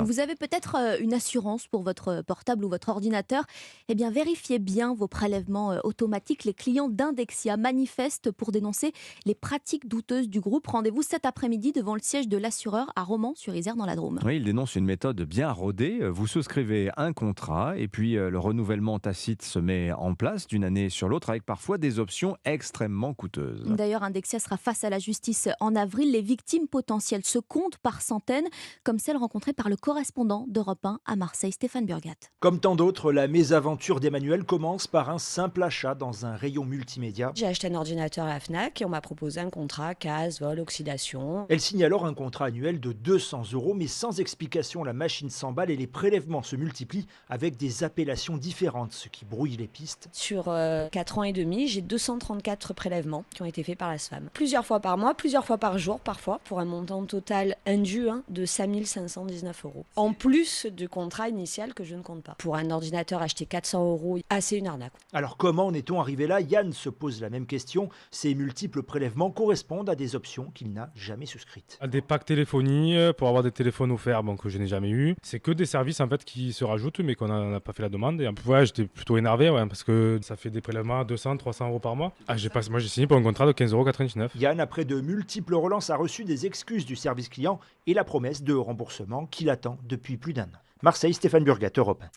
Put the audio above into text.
Vous avez peut-être une assurance pour votre portable ou votre ordinateur. Eh bien, vérifiez bien vos prélèvements automatiques. Les clients d'Indexia manifestent pour dénoncer les pratiques douteuses du groupe. Rendez-vous cet après-midi devant le siège de l'assureur à Romans-sur-Isère dans la Drôme. Oui, il dénonce une méthode bien rodée. Vous souscrivez un contrat et puis le renouvellement tacite se met en place d'une année sur l'autre avec parfois des options extrêmement coûteuses. D'ailleurs, Indexia sera face à la justice en avril. Les victimes potentielles se comptent par centaines, comme celles rencontrées par le correspondant d'Europe 1 à Marseille, Stéphane Burgat. Comme tant d'autres, la mésaventure d'Emmanuel commence par un simple achat dans un rayon multimédia. J'ai acheté un ordinateur à la Fnac et on m'a proposé un contrat casse, vol, oxydation. Elle signe alors un contrat annuel de 200 euros, mais sans explication, la machine s'emballe et les prélèvements se multiplient avec des appellations différentes, ce qui brouille les pistes. Sur 4 ans et demi, j'ai 234 prélèvements qui ont été faits par la SFAM. Plusieurs fois par mois, plusieurs fois par jour parfois, pour un montant total indu de 5 519 euros. En plus du contrat initial que je ne compte pas. Pour un ordinateur acheté 400 euros, c'est une arnaque. Alors comment en est-on arrivé là? Yann se pose la même question. Ces multiples prélèvements correspondent à des options qu'il n'a jamais souscrites. À des packs téléphonie pour avoir des téléphones offerts que je n'ai jamais eu. C'est que des services en fait qui se rajoutent mais qu'on n'a pas fait la demande. Et en plus, j'étais plutôt énervé parce que ça fait des prélèvements à 200, 300 euros par mois. Moi j'ai signé pour un contrat de 15,99 €. Yann, après de multiples relances, a reçu des excuses du service client et la promesse de remboursement qu'il attend depuis plus d'un an. Marseille, Stéphane Burgat, Europe 1.